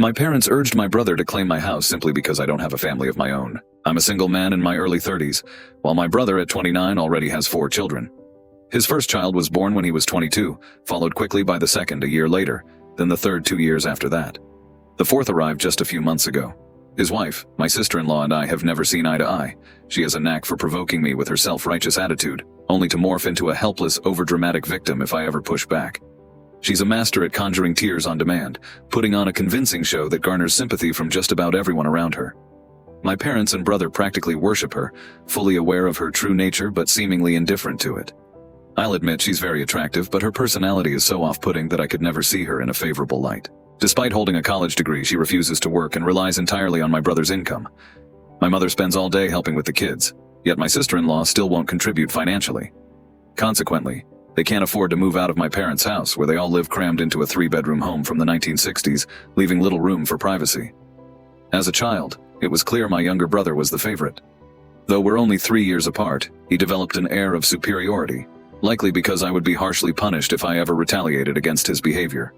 My parents urged my brother to claim my house simply because I don't have a family of my own. I'm a single man in my early 30s, while my brother at 29 already has 4 children. His first child was born when he was 22, followed quickly by the second a year later, then the third 2 years after that. The fourth arrived just a few months ago. His wife, my sister-in-law, and I have never seen eye to eye. She has a knack for provoking me with her self-righteous attitude, only to morph into a helpless, overdramatic victim if I ever push back. She's a master at conjuring tears on demand, putting on a convincing show that garners sympathy from just about everyone around her. My parents and brother practically worship her, fully aware of her true nature but seemingly indifferent to it. I'll admit she's very attractive, but her personality is so off-putting that I could never see her in a favorable light. Despite holding a college degree, she refuses to work and relies entirely on my brother's income. My mother spends all day helping with the kids, yet my sister-in-law still won't contribute financially. Consequently, they can't afford to move out of my parents' house, where they all live crammed into a 3-bedroom home from the 1960s, leaving little room for privacy. As a child, it was clear my younger brother was the favorite. Though we're only 3 years apart, he developed an air of superiority, likely because I would be harshly punished if I ever retaliated against his behavior.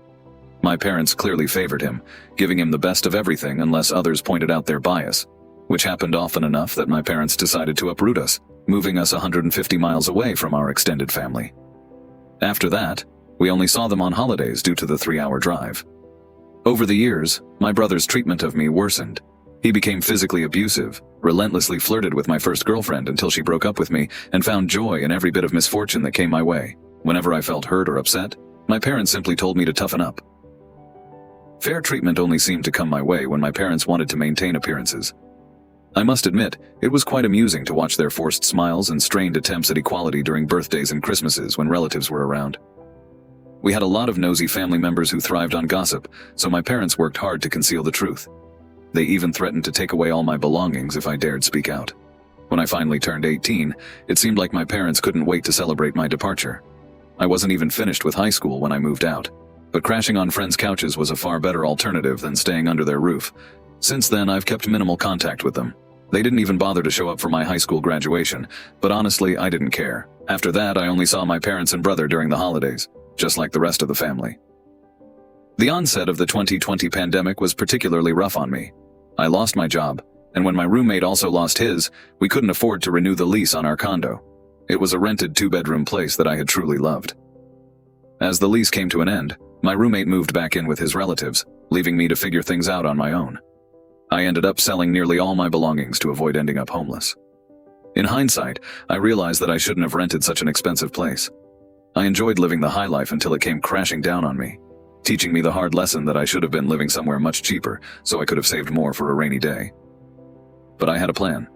My parents clearly favored him, giving him the best of everything unless others pointed out their bias, which happened often enough that my parents decided to uproot us, moving us 150 miles away from our extended family. After that, we only saw them on holidays due to the 3-hour drive. Over the years, my brother's treatment of me worsened. He became physically abusive, relentlessly flirted with my first girlfriend until she broke up with me, and found joy in every bit of misfortune that came my way. Whenever I felt hurt or upset, my parents simply told me to toughen up. Fair treatment only seemed to come my way when my parents wanted to maintain appearances. I must admit, it was quite amusing to watch their forced smiles and strained attempts at equality during birthdays and Christmases when relatives were around. We had a lot of nosy family members who thrived on gossip, so my parents worked hard to conceal the truth. They even threatened to take away all my belongings if I dared speak out. When I finally turned 18, it seemed like my parents couldn't wait to celebrate my departure. I wasn't even finished with high school when I moved out, but crashing on friends' couches was a far better alternative than staying under their roof. Since then, I've kept minimal contact with them. They didn't even bother to show up for my high school graduation, but honestly, I didn't care. After that, I only saw my parents and brother during the holidays, just like the rest of the family. The onset of the 2020 pandemic was particularly rough on me. I lost my job, and when my roommate also lost his, we couldn't afford to renew the lease on our condo. It was a rented 2-bedroom place that I had truly loved. As the lease came to an end, my roommate moved back in with his relatives, leaving me to figure things out on my own. I ended up selling nearly all my belongings to avoid ending up homeless. In hindsight, I realized that I shouldn't have rented such an expensive place. I enjoyed living the high life until it came crashing down on me, teaching me the hard lesson that I should have been living somewhere much cheaper so I could have saved more for a rainy day. But I had a plan.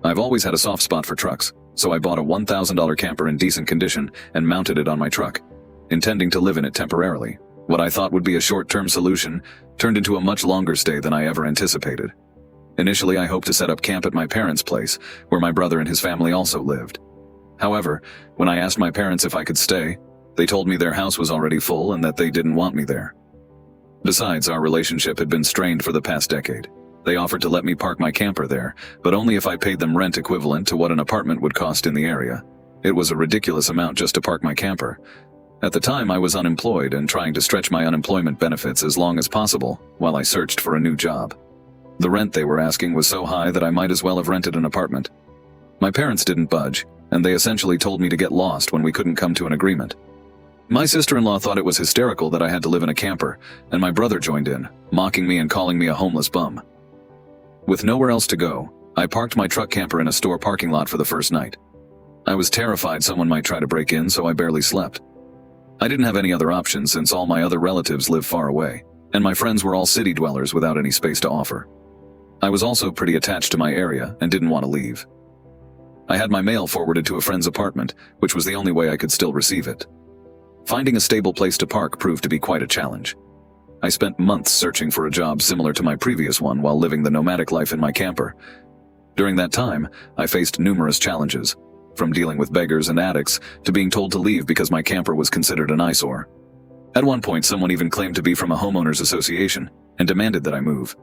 I've always had a soft spot for trucks, so I bought a $1,000 camper in decent condition and mounted it on my truck, intending to live in it temporarily. What I thought would be a short-term solution turned into a much longer stay than I ever anticipated. Initially, I hoped to set up camp at my parents' place, where my brother and his family also lived. However, when I asked my parents if I could stay, they told me their house was already full and that they didn't want me there. Besides, our relationship had been strained for the past decade. They offered to let me park my camper there, but only if I paid them rent equivalent to what an apartment would cost in the area. It was a ridiculous amount just to park my camper. At the time, I was unemployed and trying to stretch my unemployment benefits as long as possible while I searched for a new job. The rent they were asking was so high that I might as well have rented an apartment. My parents didn't budge, and they essentially told me to get lost when we couldn't come to an agreement. My sister-in-law thought it was hysterical that I had to live in a camper, and my brother joined in, mocking me and calling me a homeless bum. With nowhere else to go, I parked my truck camper in a store parking lot for the first night. I was terrified someone might try to break in, so I barely slept. I didn't have any other options since all my other relatives lived far away, and my friends were all city dwellers without any space to offer. I was also pretty attached to my area and didn't want to leave. I had my mail forwarded to a friend's apartment, which was the only way I could still receive it. Finding a stable place to park proved to be quite a challenge. I spent months searching for a job similar to my previous one while living the nomadic life in my camper. During that time, I faced numerous challenges, from dealing with beggars and addicts to being told to leave because my camper was considered an eyesore. At one point, someone even claimed to be from a homeowners association and demanded that I move.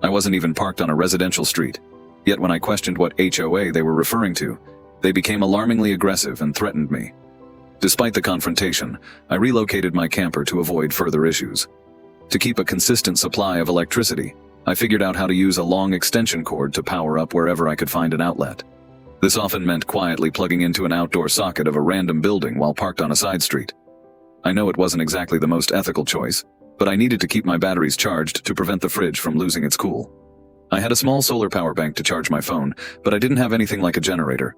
I wasn't even parked on a residential street, yet when I questioned what HOA they were referring to, they became alarmingly aggressive and threatened me. Despite the confrontation, I relocated my camper to avoid further issues. To keep a consistent supply of electricity, I figured out how to use a long extension cord to power up wherever I could find an outlet. This often meant quietly plugging into an outdoor socket of a random building while parked on a side street. I know it wasn't exactly the most ethical choice, but I needed to keep my batteries charged to prevent the fridge from losing its cool. I had a small solar power bank to charge my phone, but I didn't have anything like a generator.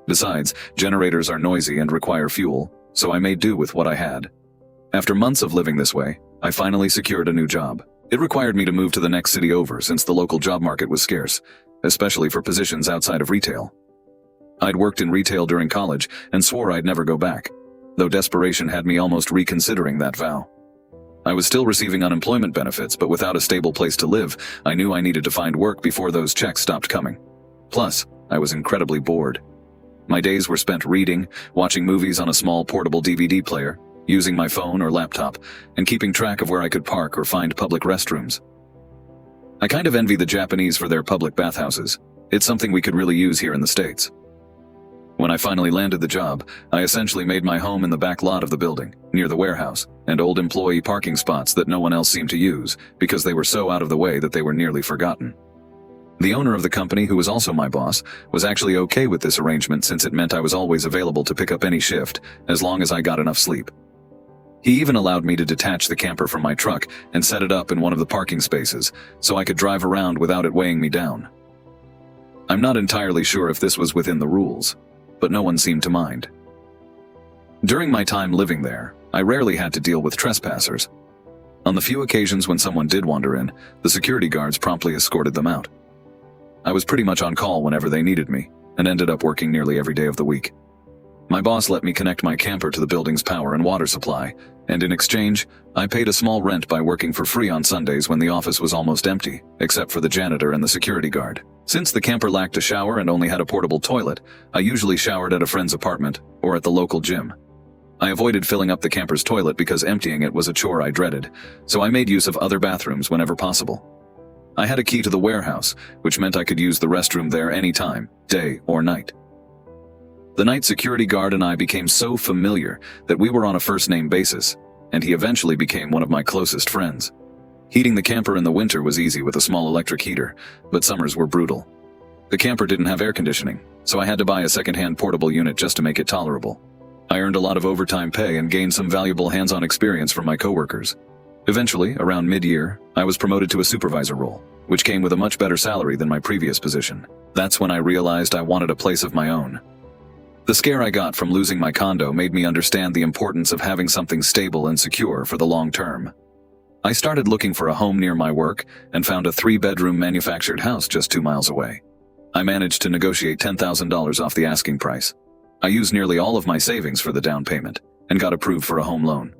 Besides, generators are noisy and require fuel, so I made do with what I had. After months of living this way, I finally secured a new job. It required me to move to the next city over since the local job market was scarce, especially for positions outside of retail. I'd worked in retail during college and swore I'd never go back, though desperation had me almost reconsidering that vow. I was still receiving unemployment benefits, but without a stable place to live, I knew I needed to find work before those checks stopped coming. Plus, I was incredibly bored. My days were spent reading, watching movies on a small portable DVD player, using my phone or laptop, and keeping track of where I could park or find public restrooms. I kind of envy the Japanese for their public bathhouses. It's something we could really use here in the States. When I finally landed the job, I essentially made my home in the back lot of the building, near the warehouse, and old employee parking spots that no one else seemed to use because they were so out of the way that they were nearly forgotten. The owner of the company, who was also my boss, was actually okay with this arrangement since it meant I was always available to pick up any shift, as long as I got enough sleep. He even allowed me to detach the camper from my truck and set it up in one of the parking spaces, so I could drive around without it weighing me down. I'm not entirely sure if this was within the rules, but no one seemed to mind. During my time living there, I rarely had to deal with trespassers. On the few occasions when someone did wander in, the security guards promptly escorted them out. I was pretty much on call whenever they needed me, and ended up working nearly every day of the week. My boss let me connect my camper to the building's power and water supply, and in exchange, I paid a small rent by working for free on Sundays when the office was almost empty, except for the janitor and the security guard. Since the camper lacked a shower and only had a portable toilet, I usually showered at a friend's apartment or at the local gym. I avoided filling up the camper's toilet because emptying it was a chore I dreaded, so I made use of other bathrooms whenever possible. I had a key to the warehouse, which meant I could use the restroom there anytime, day or night. The night security guard and I became so familiar that we were on a first-name basis, and he eventually became one of my closest friends. Heating the camper in the winter was easy with a small electric heater, but summers were brutal. The camper didn't have air conditioning, so I had to buy a second-hand portable unit just to make it tolerable. I earned a lot of overtime pay and gained some valuable hands-on experience from my coworkers. Eventually, around mid-year, I was promoted to a supervisor role, which came with a much better salary than my previous position. That's when I realized I wanted a place of my own. The scare I got from losing my condo made me understand the importance of having something stable and secure for the long term. I started looking for a home near my work and found a 3-bedroom manufactured house just 2 miles away. I managed to negotiate $10,000 off the asking price. I used nearly all of my savings for the down payment and got approved for a home loan.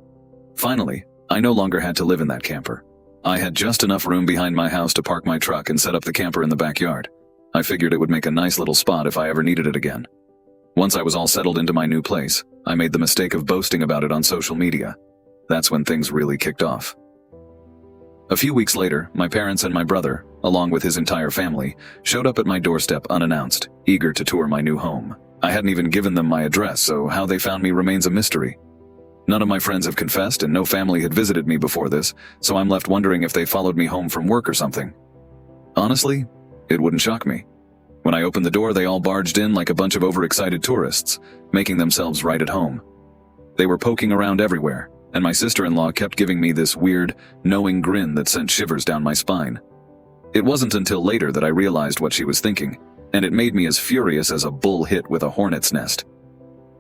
Finally, I no longer had to live in that camper. I had just enough room behind my house to park my truck and set up the camper in the backyard. I figured it would make a nice little spot if I ever needed it again. Once I was all settled into my new place, I made the mistake of boasting about it on social media. That's when things really kicked off. A few weeks later, my parents and my brother, along with his entire family, showed up at my doorstep unannounced, eager to tour my new home. I hadn't even given them my address, so how they found me remains a mystery. None of my friends have confessed and no family had visited me before this, so I'm left wondering if they followed me home from work or something. Honestly, it wouldn't shock me. When I opened the door, they all barged in like a bunch of overexcited tourists, making themselves right at home. They were poking around everywhere, and my sister-in-law kept giving me this weird, knowing grin that sent shivers down my spine. It wasn't until later that I realized what she was thinking, and it made me as furious as a bull hit with a hornet's nest.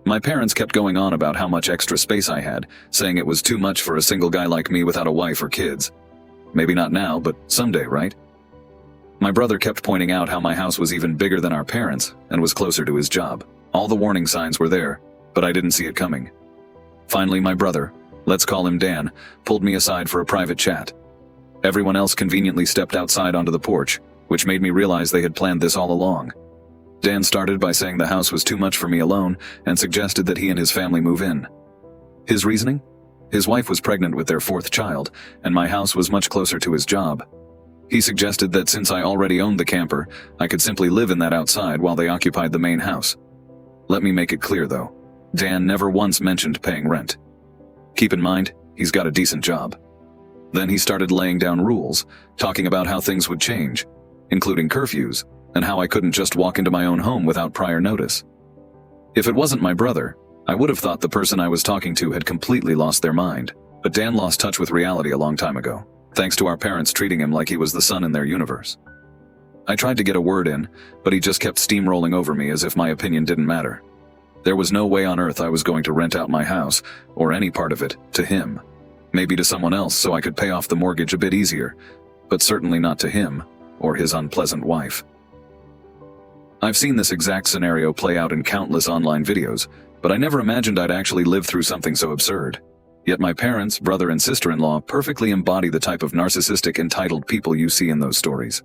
My parents kept going on about how much extra space I had, saying it was too much for a single guy like me without a wife or kids. Maybe not now, but someday, right? My brother kept pointing out how my house was even bigger than our parents and was closer to his job. All the warning signs were there, but I didn't see it coming. Finally, my brother, let's call him Dan, pulled me aside for a private chat. Everyone else conveniently stepped outside onto the porch, which made me realize they had planned this all along. Dan started by saying the house was too much for me alone and suggested that he and his family move in. His reasoning? His wife was pregnant with their 4th child, and my house was much closer to his job. He suggested that since I already owned the camper, I could simply live in that outside while they occupied the main house. Let me make it clear though, Dan never once mentioned paying rent. Keep in mind, he's got a decent job. Then he started laying down rules, talking about how things would change, including curfews, and how I couldn't just walk into my own home without prior notice. If it wasn't my brother, I would have thought the person I was talking to had completely lost their mind. But Dan lost touch with reality a long time ago, thanks to our parents treating him like he was the sun in their universe. I tried to get a word in, but he just kept steamrolling over me as if my opinion didn't matter. There was no way on earth I was going to rent out my house, or any part of it, to him. Maybe to someone else so I could pay off the mortgage a bit easier, but certainly not to him, or his unpleasant wife. I've seen this exact scenario play out in countless online videos, but I never imagined I'd actually live through something so absurd. Yet my parents, brother, and sister-in-law perfectly embody the type of narcissistic, entitled people you see in those stories.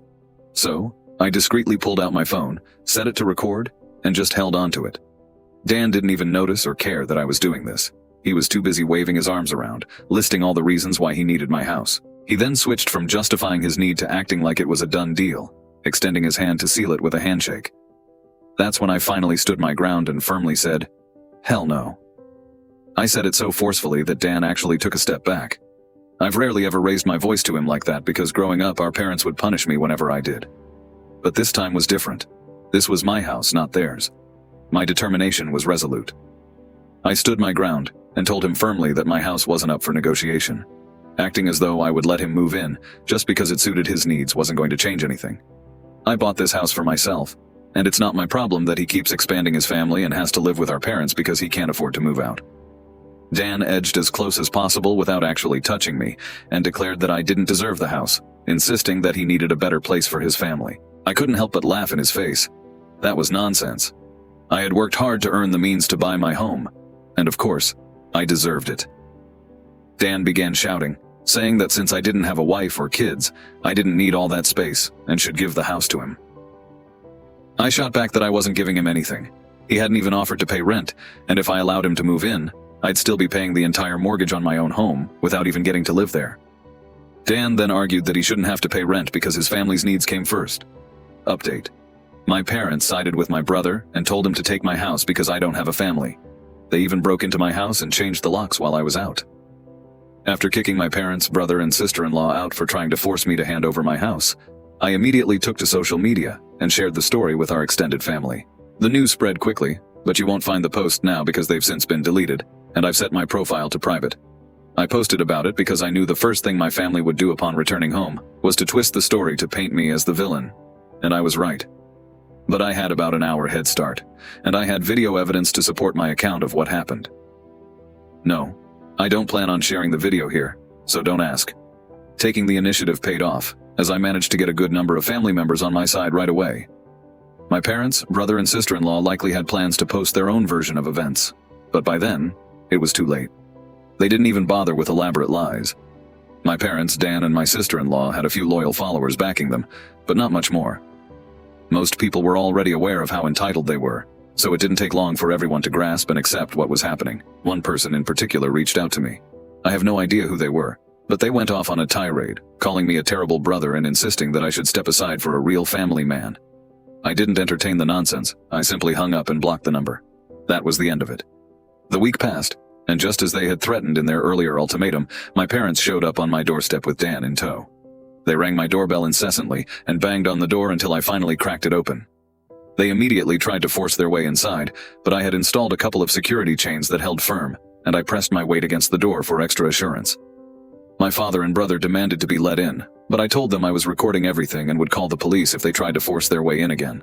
So, I discreetly pulled out my phone, set it to record, and just held on to it. Dan didn't even notice or care that I was doing this. He was too busy waving his arms around, listing all the reasons why he needed my house. He then switched from justifying his need to acting like it was a done deal, extending his hand to seal it with a handshake. That's when I finally stood my ground and firmly said, "Hell no." I said it so forcefully that Dan actually took a step back. I've rarely ever raised my voice to him like that because growing up our parents would punish me whenever I did. But this time was different. This was my house, not theirs. My determination was resolute. I stood my ground and told him firmly that my house wasn't up for negotiation. Acting as though I would let him move in just because it suited his needs wasn't going to change anything. I bought this house for myself, and it's not my problem that he keeps expanding his family and has to live with our parents because he can't afford to move out. Dan edged as close as possible without actually touching me and declared that I didn't deserve the house, insisting that he needed a better place for his family. I couldn't help but laugh in his face. That was nonsense. I had worked hard to earn the means to buy my home, and of course, I deserved it. Dan began shouting, saying that since I didn't have a wife or kids, I didn't need all that space and should give the house to him. I shot back that I wasn't giving him anything. He hadn't even offered to pay rent, and if I allowed him to move in, I'd still be paying the entire mortgage on my own home without even getting to live there. Dan then argued that he shouldn't have to pay rent because his family's needs came first. Update. My parents sided with my brother and told him to take my house because I don't have a family. They even broke into my house and changed the locks while I was out. After kicking my parents, brother, and sister-in-law out for trying to force me to hand over my house, I immediately took to social media and shared the story with our extended family. The news spread quickly, but you won't find the post now because they've since been deleted, and I've set my profile to private. I posted about it because I knew the first thing my family would do upon returning home was to twist the story to paint me as the villain. And I was right. But I had about an hour head start, and I had video evidence to support my account of what happened. No, I don't plan on sharing the video here, so don't ask. Taking the initiative paid off, as I managed to get a good number of family members on my side right away. My parents, brother, and sister-in-law likely had plans to post their own version of events, but by then, it was too late. They didn't even bother with elaborate lies. My parents, Dan, and my sister-in-law had a few loyal followers backing them, but not much more. Most people were already aware of how entitled they were, so it didn't take long for everyone to grasp and accept what was happening. One person in particular reached out to me. I have no idea who they were, but they went off on a tirade, calling me a terrible brother and insisting that I should step aside for a real family man. I didn't entertain the nonsense. I simply hung up and blocked the number. That was the end of it. The week passed, and just as they had threatened in their earlier ultimatum, my parents showed up on my doorstep with Dan in tow. They rang my doorbell incessantly and banged on the door until I finally cracked it open. They immediately tried to force their way inside, but I had installed a couple of security chains that held firm, and I pressed my weight against the door for extra assurance. My father and brother demanded to be let in, but I told them I was recording everything and would call the police if they tried to force their way in again.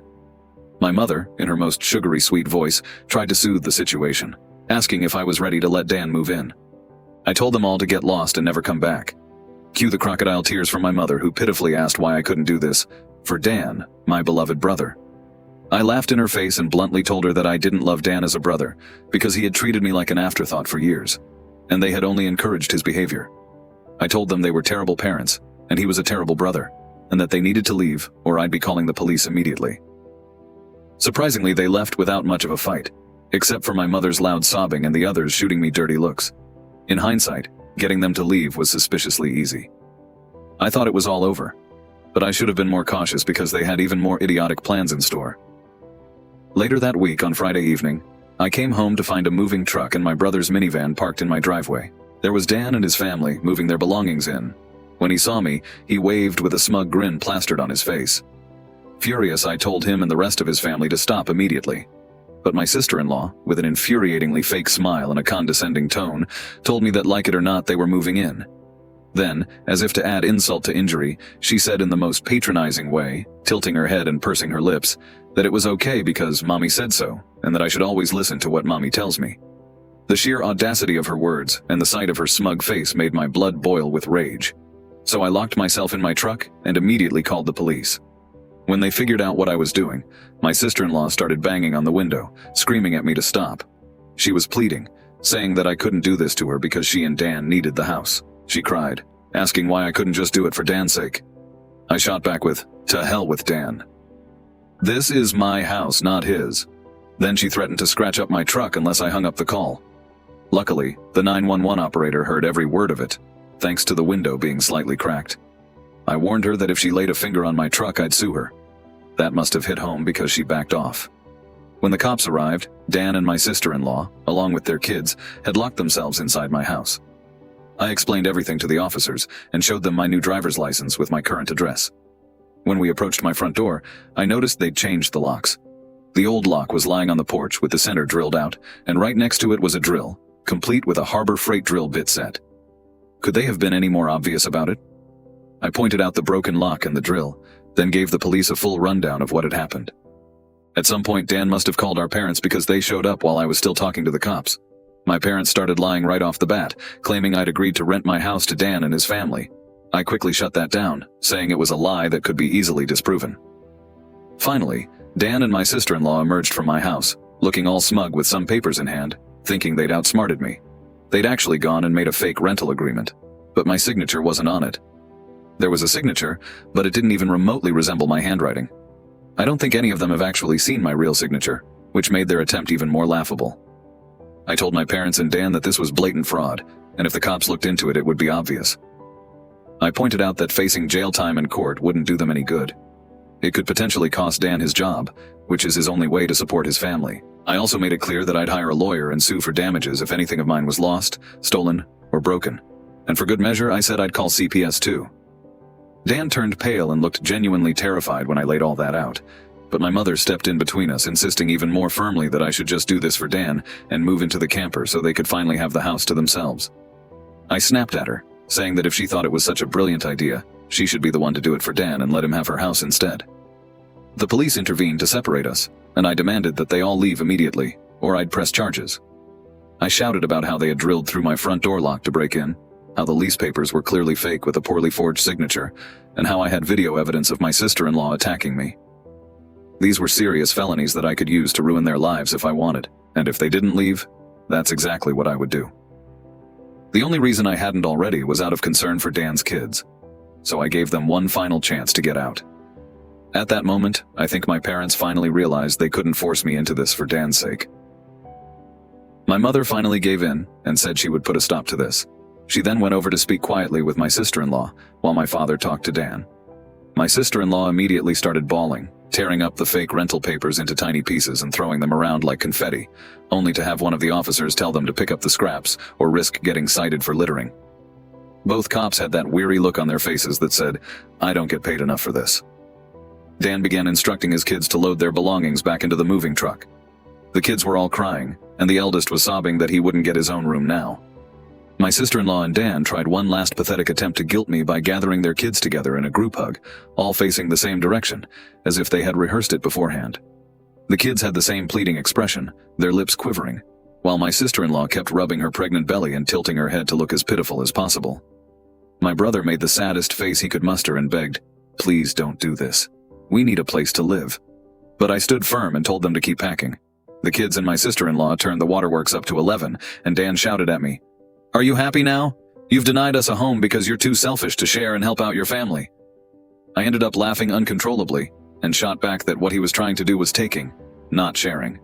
My mother, in her most sugary sweet voice, tried to soothe the situation, asking if I was ready to let Dan move in. I told them all to get lost and never come back. Cue the crocodile tears from my mother, who pitifully asked why I couldn't do this for Dan, my beloved brother. I laughed in her face and bluntly told her that I didn't love Dan as a brother because he had treated me like an afterthought for years, and they had only encouraged his behavior. I told them they were terrible parents, and he was a terrible brother, and that they needed to leave or I'd be calling the police immediately. Surprisingly, they left without much of a fight, except for my mother's loud sobbing and the others shooting me dirty looks. In hindsight, getting them to leave was suspiciously easy. I thought it was all over, but I should have been more cautious because they had even more idiotic plans in store. Later that week, on Friday evening, I came home to find a moving truck and my brother's minivan parked in my driveway. There was Dan and his family moving their belongings in, When he saw me, he waved with a smug grin plastered on his face. Furious, I told him and the rest of his family to stop immediately. But my sister-in-law, with an infuriatingly fake smile and a condescending tone, told me that like it or not they were moving in. Then, as if to add insult to injury, she said in the most patronizing way, tilting her head and pursing her lips, that it was okay because Mommy said so, and that I should always listen to what Mommy tells me. The sheer audacity of her words and the sight of her smug face made my blood boil with rage. So I locked myself in my truck and immediately called the police. When they figured out what I was doing, my sister-in-law started banging on the window, screaming at me to stop. She was pleading, saying that I couldn't do this to her because she and Dan needed the house. She cried, asking why I couldn't just do it for Dan's sake. I shot back with, "To hell with Dan. This is my house, not his." Then she threatened to scratch up my truck unless I hung up the call. Luckily, the 911 operator heard every word of it, thanks to the window being slightly cracked. I warned her that if she laid a finger on my truck, I'd sue her. That must have hit home because she backed off. When the cops arrived, Dan and my sister-in-law, along with their kids, had locked themselves inside my house. I explained everything to the officers and showed them my new driver's license with my current address. When we approached my front door, I noticed they'd changed the locks. The old lock was lying on the porch with the center drilled out, and right next to it was a drill, complete with a Harbor Freight drill bit set. Could they have been any more obvious about it? I pointed out the broken lock and the drill, then gave the police a full rundown of what had happened. At some point, Dan must have called our parents because they showed up while I was still talking to the cops. My parents started lying right off the bat, claiming I'd agreed to rent my house to Dan and his family. I quickly shut that down, saying it was a lie that could be easily disproven. Finally, Dan and my sister-in-law emerged from my house, looking all smug with some papers in hand, thinking they'd outsmarted me. They'd actually gone and made a fake rental agreement, but my signature wasn't on it. There was a signature, but it didn't even remotely resemble my handwriting. I don't think any of them have actually seen my real signature, which made their attempt even more laughable. I told my parents and Dan that this was blatant fraud, and if the cops looked into it, it would be obvious. I pointed out that facing jail time in court wouldn't do them any good. It could potentially cost Dan his job, which is his only way to support his family. I also made it clear that I'd hire a lawyer and sue for damages if anything of mine was lost, stolen, or broken. And for good measure, I said I'd call CPS too. Dan turned pale and looked genuinely terrified when I laid all that out, but my mother stepped in between us, insisting even more firmly that I should just do this for Dan and move into the camper so they could finally have the house to themselves. I snapped at her, saying that if she thought it was such a brilliant idea, she should be the one to do it for Dan and let him have her house instead. The police intervened to separate us, and I demanded that they all leave immediately, or I'd press charges. I shouted about how they had drilled through my front door lock to break in, how the lease papers were clearly fake with a poorly forged signature, and how I had video evidence of my sister-in-law attacking me. These were serious felonies that I could use to ruin their lives if I wanted, and if they didn't leave, that's exactly what I would do. The only reason I hadn't already was out of concern for Dan's kids, so I gave them one final chance to get out. At that moment, I think my parents finally realized they couldn't force me into this for Dan's sake. My mother finally gave in and said she would put a stop to this. She then went over to speak quietly with my sister-in-law while my father talked to Dan. My sister-in-law immediately started bawling, tearing up the fake rental papers into tiny pieces and throwing them around like confetti, only to have one of the officers tell them to pick up the scraps or risk getting cited for littering. Both cops had that weary look on their faces that said, "I don't get paid enough for this." Dan began instructing his kids to load their belongings back into the moving truck. The kids were all crying, and the eldest was sobbing that he wouldn't get his own room now. My sister-in-law and Dan tried one last pathetic attempt to guilt me by gathering their kids together in a group hug, all facing the same direction, as if they had rehearsed it beforehand. The kids had the same pleading expression, their lips quivering, while my sister-in-law kept rubbing her pregnant belly and tilting her head to look as pitiful as possible. My brother made the saddest face he could muster and begged, "Please don't do this. We need a place to live." But I stood firm and told them to keep packing. The kids and my sister-in-law turned the waterworks up to 11, and Dan shouted at me, "Are you happy now? You've denied us a home because you're too selfish to share and help out your family." I ended up laughing uncontrollably and shot back that what he was trying to do was taking, not sharing.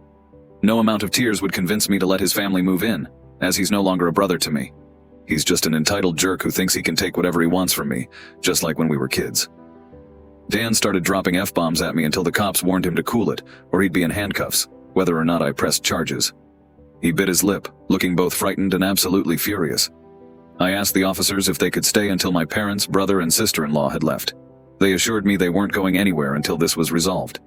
No amount of tears would convince me to let his family move in, as he's no longer a brother to me. He's just an entitled jerk who thinks he can take whatever he wants from me, just like when we were kids. Dan started dropping F-bombs at me until the cops warned him to cool it, or he'd be in handcuffs, whether or not I pressed charges. He bit his lip, looking both frightened and absolutely furious. I asked the officers if they could stay until my parents, brother, and sister-in-law had left. They assured me they weren't going anywhere until this was resolved.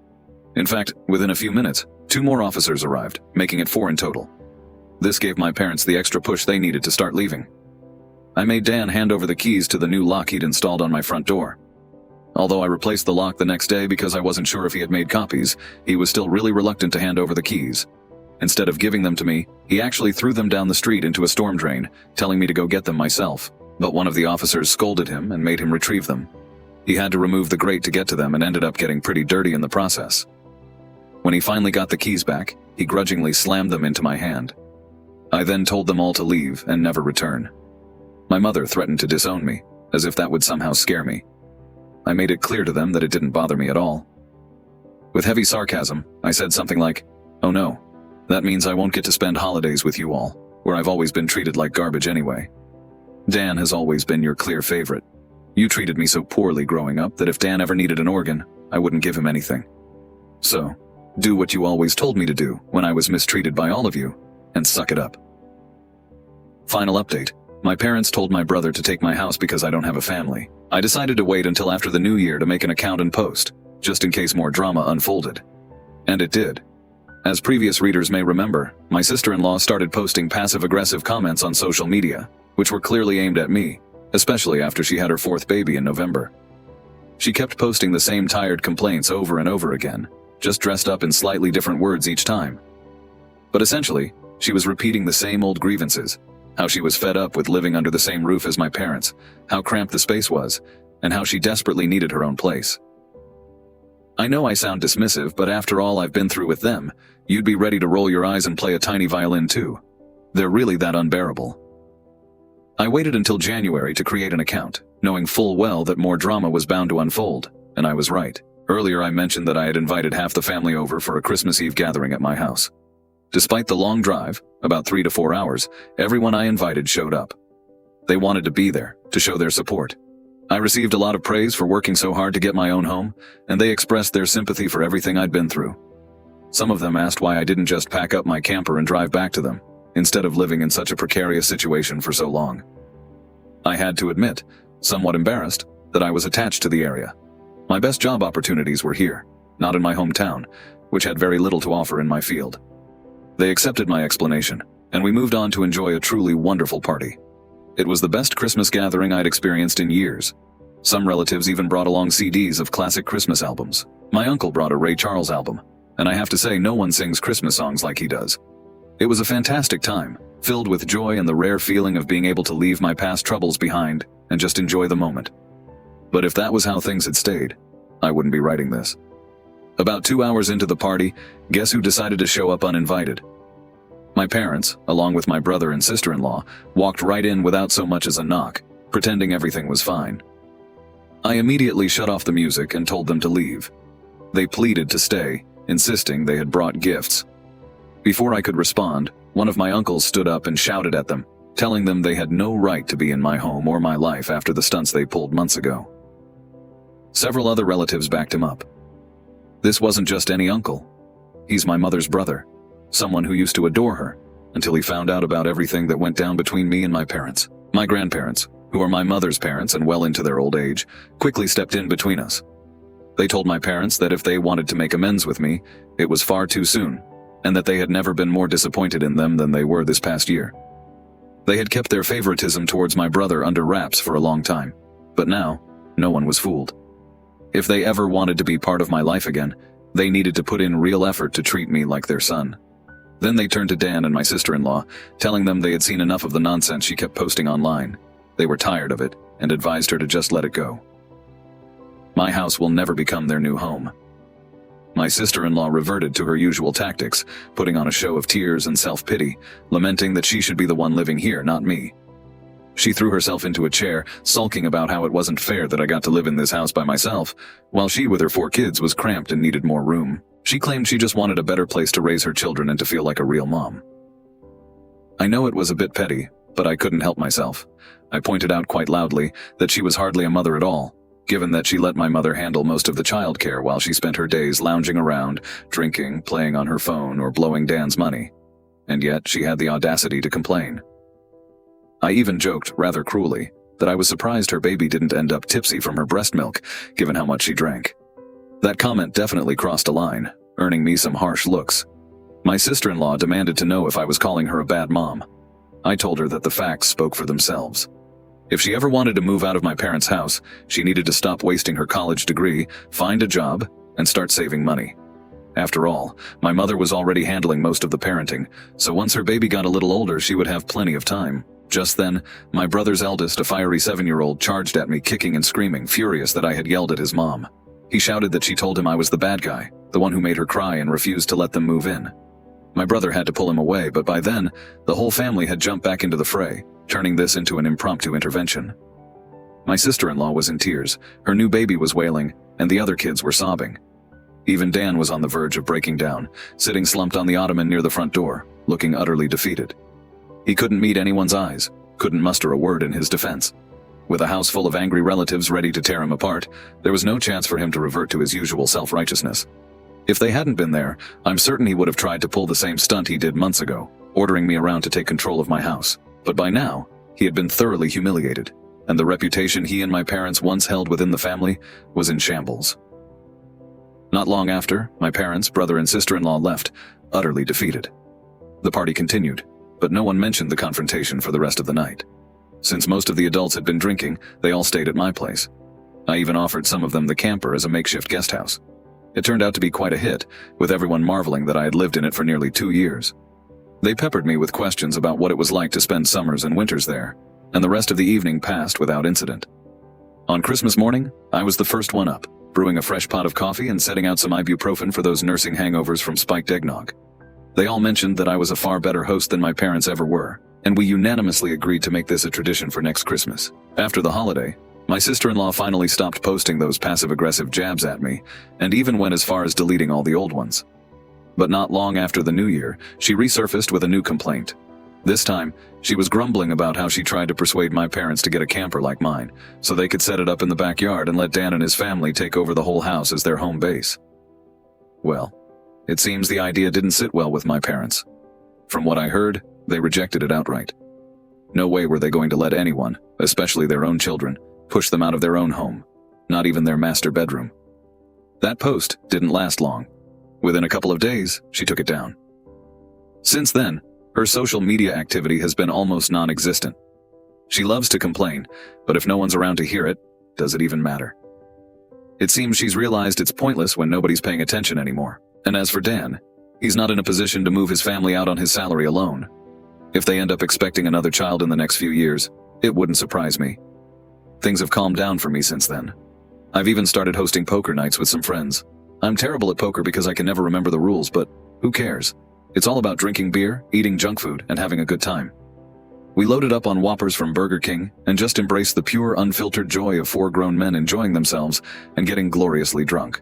In fact, within a few minutes, 2 more officers arrived, making it 4 in total. This gave my parents the extra push they needed to start leaving. I made Dan hand over the keys to the new lock he'd installed on my front door. Although I replaced the lock the next day because I wasn't sure if he had made copies, he was still really reluctant to hand over the keys. Instead of giving them to me, he actually threw them down the street into a storm drain, telling me to go get them myself. But one of the officers scolded him and made him retrieve them. He had to remove the grate to get to them and ended up getting pretty dirty in the process. When he finally got the keys back, he grudgingly slammed them into my hand. I then told them all to leave and never return. My mother threatened to disown me, as if that would somehow scare me. I made it clear to them that it didn't bother me at all. With heavy sarcasm, I said something like, "Oh no, that means I won't get to spend holidays with you all, where I've always been treated like garbage anyway. Dan has always been your clear favorite. You treated me so poorly growing up that if Dan ever needed an organ, I wouldn't give him anything. So, do what you always told me to do when I was mistreated by all of you, and suck it up." Final update. My parents told my brother to take my house because I don't have a family. I decided to wait until after the new year to make an account and post, just in case more drama unfolded. And it did. As previous readers may remember, my sister-in-law started posting passive-aggressive comments on social media, which were clearly aimed at me, especially after she had her 4th baby in November. She kept posting the same tired complaints over and over again, just dressed up in slightly different words each time. But essentially, she was repeating the same old grievances, how she was fed up with living under the same roof as my parents, how cramped the space was, and how she desperately needed her own place. I know I sound dismissive, but after all I've been through with them, you'd be ready to roll your eyes and play a tiny violin too. They're really that unbearable. I waited until January to create an account, knowing full well that more drama was bound to unfold, and I was right. Earlier I mentioned that I had invited half the family over for a Christmas Eve gathering at my house. Despite the long drive, about 3 to 4 hours, everyone I invited showed up. They wanted to be there, to show their support. I received a lot of praise for working so hard to get my own home, and they expressed their sympathy for everything I'd been through. Some of them asked why I didn't just pack up my camper and drive back to them, instead of living in such a precarious situation for so long. I had to admit, somewhat embarrassed, that I was attached to the area. My best job opportunities were here, not in my hometown, which had very little to offer in my field. They accepted my explanation, and we moved on to enjoy a truly wonderful party. It was the best Christmas gathering I'd experienced in years. Some relatives even brought along CDs of classic Christmas albums. My uncle brought a Ray Charles album, and I have to say no one sings Christmas songs like he does. It was a fantastic time, filled with joy and the rare feeling of being able to leave my past troubles behind and just enjoy the moment. But if that was how things had stayed, I wouldn't be writing this. About 2 hours into the party, guess who decided to show up uninvited? My parents, along with my brother and sister-in-law, walked right in without so much as a knock, pretending everything was fine. I immediately shut off the music and told them to leave. They pleaded to stay, insisting they had brought gifts. Before I could respond, one of my uncles stood up and shouted at them, telling them they had no right to be in my home or my life after the stunts they pulled months ago. Several other relatives backed him up. This wasn't just any uncle. He's my mother's brother, someone who used to adore her, until he found out about everything that went down between me and my parents. My grandparents, who are my mother's parents and well into their old age, quickly stepped in between us. They told my parents that if they wanted to make amends with me, it was far too soon, and that they had never been more disappointed in them than they were this past year. They had kept their favoritism towards my brother under wraps for a long time, but now, no one was fooled. If they ever wanted to be part of my life again, they needed to put in real effort to treat me like their son. Then they turned to Dan and my sister-in-law, telling them they had seen enough of the nonsense she kept posting online. They were tired of it, and advised her to just let it go. My house will never become their new home. My sister-in-law reverted to her usual tactics, putting on a show of tears and self-pity, lamenting that she should be the one living here, not me. She threw herself into a chair, sulking about how it wasn't fair that I got to live in this house by myself, while she with her 4 kids was cramped and needed more room. She claimed she just wanted a better place to raise her children and to feel like a real mom. I know it was a bit petty, but I couldn't help myself. I pointed out quite loudly that she was hardly a mother at all, given that she let my mother handle most of the childcare while she spent her days lounging around, drinking, playing on her phone, or blowing Dan's money. And yet she had the audacity to complain. I even joked, rather cruelly, that I was surprised her baby didn't end up tipsy from her breast milk, given how much she drank. That comment definitely crossed a line, earning me some harsh looks. My sister-in-law demanded to know if I was calling her a bad mom. I told her that the facts spoke for themselves. If she ever wanted to move out of my parents' house, she needed to stop wasting her college degree, find a job, and start saving money. After all, my mother was already handling most of the parenting, so once her baby got a little older, she would have plenty of time. Just then, my brother's eldest, a fiery 7-year-old, charged at me, kicking and screaming, furious that I had yelled at his mom. He shouted that she told him I was the bad guy, the one who made her cry and refused to let them move in. My brother had to pull him away, but by then, the whole family had jumped back into the fray, turning this into an impromptu intervention. My sister-in-law was in tears, her new baby was wailing, and the other kids were sobbing. Even Dan was on the verge of breaking down, sitting slumped on the ottoman near the front door, looking utterly defeated. He couldn't meet anyone's eyes, couldn't muster a word in his defense. With a house full of angry relatives ready to tear him apart, there was no chance for him to revert to his usual self-righteousness. If they hadn't been there, I'm certain he would have tried to pull the same stunt he did months ago, ordering me around to take control of my house. But by now, he had been thoroughly humiliated, and the reputation he and my parents once held within the family was in shambles. Not long after, my parents, brother, and sister-in-law left, utterly defeated. The party continued, but no one mentioned the confrontation for the rest of the night. Since most of the adults had been drinking, they all stayed at my place. I even offered some of them the camper as a makeshift guest house. It turned out to be quite a hit, with everyone marveling that I had lived in it for nearly 2 years. They peppered me with questions about what it was like to spend summers and winters there, and the rest of the evening passed without incident. On Christmas morning, I was the first one up, brewing a fresh pot of coffee and setting out some ibuprofen for those nursing hangovers from spiked eggnog. They all mentioned that I was a far better host than my parents ever were, and we unanimously agreed to make this a tradition for next Christmas. After the holiday, my sister-in-law finally stopped posting those passive-aggressive jabs at me, and even went as far as deleting all the old ones. But not long after the new year, she resurfaced with a new complaint. This time, she was grumbling about how she tried to persuade my parents to get a camper like mine, so they could set it up in the backyard and let Dan and his family take over the whole house as their home base. Well, it seems the idea didn't sit well with my parents. From what I heard, they rejected it outright. No way were they going to let anyone, especially their own children, push them out of their own home, not even their master bedroom. That post didn't last long. Within a couple of days, she took it down. Since then, her social media activity has been almost non-existent. She loves to complain, but if no one's around to hear it, does it even matter? It seems she's realized it's pointless when nobody's paying attention anymore. And as for Dan, he's not in a position to move his family out on his salary alone. If they end up expecting another child in the next few years, it wouldn't surprise me. Things have calmed down for me since then. I've even started hosting poker nights with some friends. I'm terrible at poker because I can never remember the rules, but who cares? It's all about drinking beer, eating junk food, and having a good time. We loaded up on Whoppers from Burger King and just embraced the pure, unfiltered joy of 4 grown men enjoying themselves and getting gloriously drunk.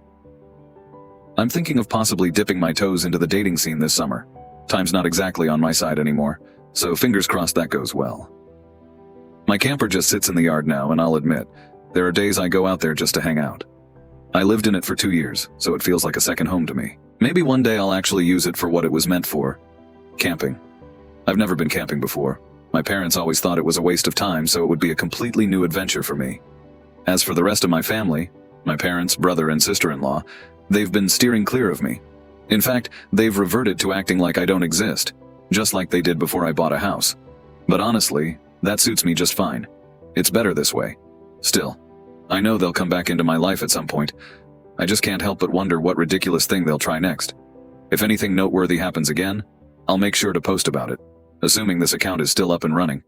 I'm thinking of possibly dipping my toes into the dating scene this summer. Time's not exactly on my side anymore, so fingers crossed that goes well. My camper just sits in the yard now, and I'll admit, there are days I go out there just to hang out. I lived in it for 2 years, so it feels like a second home to me. Maybe one day I'll actually use it for what it was meant for. Camping. I've never been camping before. My parents always thought it was a waste of time, so it would be a completely new adventure for me. As for the rest of my family, my parents, brother, and sister-in-law, they've been steering clear of me. In fact, they've reverted to acting like I don't exist, just like they did before I bought a house. But honestly, that suits me just fine. It's better this way. Still, I know they'll come back into my life at some point. I just can't help but wonder what ridiculous thing they'll try next. If anything noteworthy happens again, I'll make sure to post about it, assuming this account is still up and running.